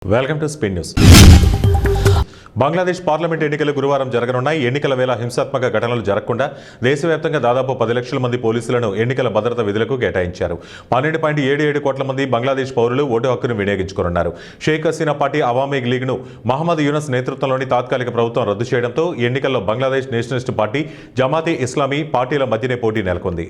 Welcome to spin news. Bangladesh parliament ఎన్నికలు గురువారం జరగనున్నాయి. ఎన్నికల వేళ హింసాత్మక ఘటనలు జరగకుండా దేశవ్యాప్తంగా దాదాపు 10 లక్షల మంది పోలీసులను ఎన్నికల భద్రత విధులకు కేటాయించారు. 12.77 కోట్ల మంది బంగ్లాదేశ్ పౌరులు ఓటు హక్కును వినియోగించుకోనున్నారు. షేక్ హసీనా పార్టీ అవామీ లీగ్ను మహమ్మద్ యూనస్ నేతృత్వంలోని తాత్కాలిక ప్రభుత్వం రద్దు చేయడంతో ఎన్నికల్లో బంగ్లాదేశ్ నేషనలిస్ట్ పార్టీ, జమాతే ఇస్లామీ పార్టీల మధ్యనే పోటీ నెలకొంది.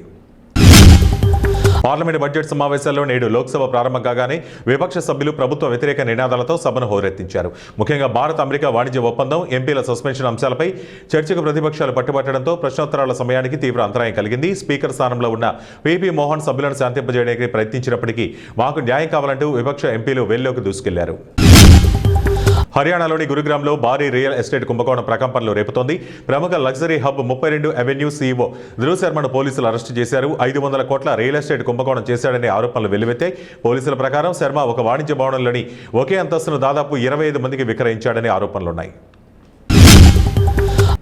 పార్లమెంట్ బడ్జెట్ సమావేశాల్లో నేడు లోక్సభ ప్రారంభం కాగానే విపక్ష సభ్యులు ప్రభుత్వ వ్యతిరేక నినాదాలతో సభను హోరెత్తించారు. ముఖ్యంగా భారత్ అమెరికా వాణిజ్య ఒప్పందం, ఎంపీల సస్పెన్షన్ అంశాలపై చర్చకు ప్రతిపక్షాలు పట్టుబట్టడంతో ప్రశ్నోత్తరాల సమయానికి తీవ్ర అంతరాయం కలిగింది. స్పీకర్ స్థానంలో ఉన్న పీపీ మోహన్ సభ్యులను శాంతింపజేయడానికి ప్రయత్నించినప్పటికీ మాకు న్యాయం కావాలంటూ విపక్ష ఎంపీలు వెల్లోకి దూసుకెళ్లారు. హర్యానాలోని గురుగ్రామ్లో భారీ రియల్ ఎస్టేట్ కుంభకోణం ప్రకంపనలు రేపుతోంది. ప్రముఖ luxury hub 32 avenue CEO Dhruv శర్మను పోలీసులు అరెస్టు చేశారు. 500 కోట్ల రియల్ ఎస్టేట్ కుంభకోణం చేశాడనే ఆరోపణలు వెల్లువెత్తాయి. పోలీసుల ప్రకారం శర్మ ఒక వాణిజ్య భవనంలోని ఒకే అంతస్తును దాదాపు 25 మందికి విక్రయించాడనే ఆరోపణలున్నాయి.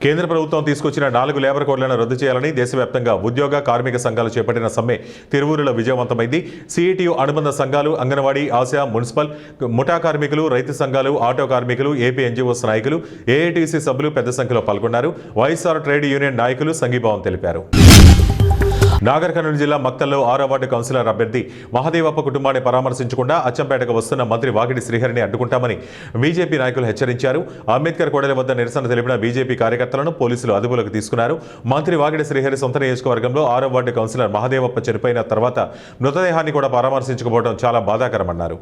కేంద్ర ప్రభుత్వం తీసుకొచ్చిన 4 లేబర్ కోడ్లను రద్దు చేయాలని దేశవ్యాప్తంగా ఉద్యోగ, కార్మిక సంఘాలు చేపట్టిన సమ్మె తిరువూరులో విజయవంతమైంది. సిఐటియు అనుబంధ సంఘాలు, అంగన్వాడీ, ఆశా, మున్సిపల్, ముఠా కార్మికులు, రైతు సంఘాలు, ఆటో కార్మికులు, ఏపీ ఎన్జీఓస్ నాయకులు, ఏఐటీసీ సభ్యులు పెద్ద సంఖ్యలో పాల్గొన్నారు. వైఎస్ఆర్ ట్రేడ్ యూనియన్ నాయకులు సంఘీభావం తెలిపారు. నాగర్ కర్నూలు జిల్లా మక్తల్లో 6వ వార్డు కౌన్సిలర్ అభ్యర్థి మహదేవప్ప కుటుంబాన్ని పరామర్శించకుండా అచ్చంపేటకు వస్తున్న మంత్రి వాకిటి శ్రీహరిని అడ్డుకుంటామని బీజేపీ నాయకులు హెచ్చరించారు. అంబేద్కర్ కోడలి వద్ద నిరసన తెలిపిన బీజేపీ కార్యకర్తలను పోలీసులు అదుపులోకి తీసుకున్నారు. మంత్రి వాకిటి శ్రీహరి సొంత నియోజకవర్గంలో 6వ వార్డు కౌన్సిలర్ మహదేవప్ప చనిపోయిన తర్వాత మృతదేహాన్ని కూడా పరామర్శించకపోవడం చాలా బాధాకరమన్నారు.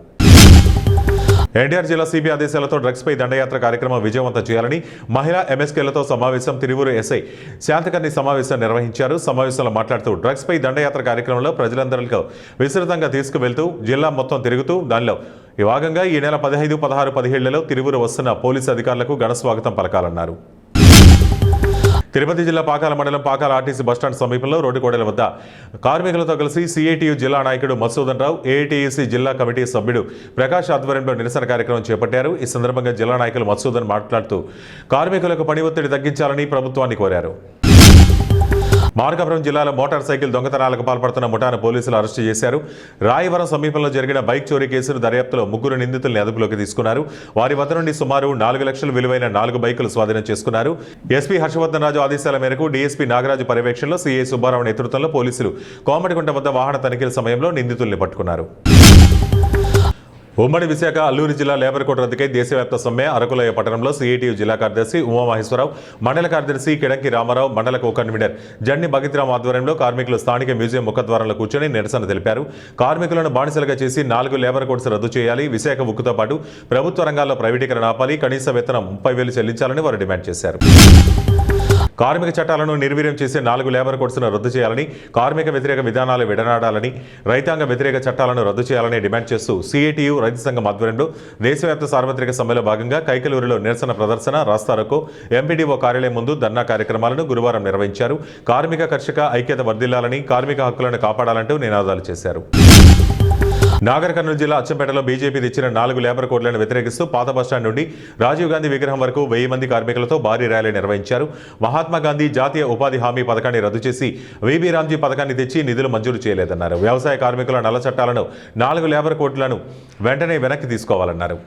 ఎన్టీఆర్ జిల్లా సిబి ఆదేశాలతో డ్రగ్స్పై దండయాత్ర కార్యక్రమం విజయవంతం చేయాలని మహిళా ఎంఎస్కేలతో సమావేశం తిరువూరు ఎస్ఐ శాంతకర్ణి సమావేశం నిర్వహించారు. సమావేశంలో మాట్లాడుతూ డ్రగ్స్పై దండయాత్ర కార్యక్రమంలో ప్రజలందరికీ విస్తృతంగా తీసుకువెళ్తూ జిల్లా మొత్తం తిరుగుతూ దానిలో ఈ భాగంగా ఈ నెల 15, 16, 17లలో తిరువూరు వస్తున్న పోలీసు అధికారులకు ఘన స్వాగతం పలకాలన్నారు. తిరుపతి జిల్లా పాకాల మండలం పాకాల ఆర్టీసీ బస్టాండ్ సమీపంలో రోడ్డు కోడల వద్ద కార్మికులతో కలిసి సిఐటియు జిల్లా నాయకుడు మధుసూదన్ రావు, ఏఐటీయూసీ జిల్లా కమిటీ సభ్యుడు ప్రకాష్ ఆధ్వర్యంలో నిరసన కార్యక్రమం చేపట్టారు. ఈ సందర్భంగా జిల్లా నాయకులు మధుసూదన్ మాట్లాడుతూ కార్మికులకు పని ఒత్తిడి తగ్గించాలని ప్రభుత్వాన్ని కోరారు. మార్కాపురం జిల్లాలో మోటార్ సైకిల్ దొంగతనాలకు పాల్పడుతున్న ముఠాను పోలీసులు అరెస్టు చేశారు. రాయవరం సమీపంలో జరిగిన బైక్ చోరీ కేసును దర్యాప్తులో 3 నిందితుల్ని అదుపులోకి తీసుకున్నారు. వారి వద్ద నుండి సుమారు 4 లక్షల విలువైన 4 బైకులు స్వాధీనం చేసుకున్నారు. ఎస్పీ హర్షవర్ధన్ రాజు ఆదేశాల మేరకు డీఎస్పీ నాగరాజు పర్యవేక్షణలో సీఐ సుబ్బారావు నేతృత్వంలో పోలీసులు కోమటిగుంట వద్ద వాహన తనిఖీల సమయంలో నిందితుల్ని పట్టుకున్నారు. ఉమ్మడి విశాఖ అల్లూరు జిల్లా లేబర్ కోడ్ రద్దుకై దేశవ్యాప్త సమ్మె అరకులోయ పట్టణంలో సిఐటియు జిల్లా కార్యదర్శి ఉమామహేశ్వరరావు, మండల కార్యదర్శి కిడంకి రామారావు, మండల కో-కన్వీనర్ జన్ని భగిత్రామ్ ఆధ్వర్యంలో కార్మికులు స్థానిక మ్యూజియం ముఖద్వారంలో కూర్చొని నిరసన తెలిపారు. కార్మికులను బానిసలుగా చేసి 4 లేబర్ కోడ్స్ రద్దు చేయాలి, విశాఖ ఉక్కుతో పాటు ప్రభుత్వ రంగాల్లో ప్రైవేటీకరణ ఆపాలి, కనీస వేతనం 30,000 చెల్లించాలని వారు డిమాండ్ చేశారు. కార్మిక చట్టాలను నిర్వీర్యం చేసే 4 లేబర్ కోడ్స్ను రద్దు చేయాలని, కార్మిక వ్యతిరేక విధానాలు విడనాడాలని, రైతాంగ వ్యతిరేక చట్టాలను రద్దు చేయాలని డిమాండ్ చేస్తూ సిఐటియు రైతు సంఘం ఆధ్వర్యంలో దేశవ్యాప్త సార్వత్రిక సమ్మెలో భాగంగా కైకలూరులో నిరసన ప్రదర్శన, రాస్తారోకో, ఎంపీడీఓ కార్యాలయం ముందు ధర్నా కార్యక్రమాలను గురువారం నిర్వహించారు. కార్మిక కర్షక ఐక్యత వర్ధిల్లాలని, కార్మిక హక్కులను కాపాడాలంటూ నినాదాలు చేశారు. నాగర్ కర్నూలు జిల్లా అచ్చంపేటలో బీజేపీ తెచ్చిన 4 లేబర్ కోడ్లను వ్యతిరేకిస్తూ పాత బస్టాండ్ నుండి రాజీవ్ గాంధీ విగ్రహం వరకు 1000 మంది కార్మికులతో భారీ ర్యాలీ నిర్వహించారు. మహాత్మా గాంధీ జాతీయ ఉపాధి హామీ పథకాన్ని రద్దు చేసి వీబీ రామ్జీ పథకాన్ని తెచ్చి నిధులు మంజూరు చేయలేదన్నారు. వ్యవసాయ కార్మికుల నల్ల చట్టాలను 4 లేబర్ కోడ్లను వెంటనే వెనక్కి తీసుకోవాలన్నారు.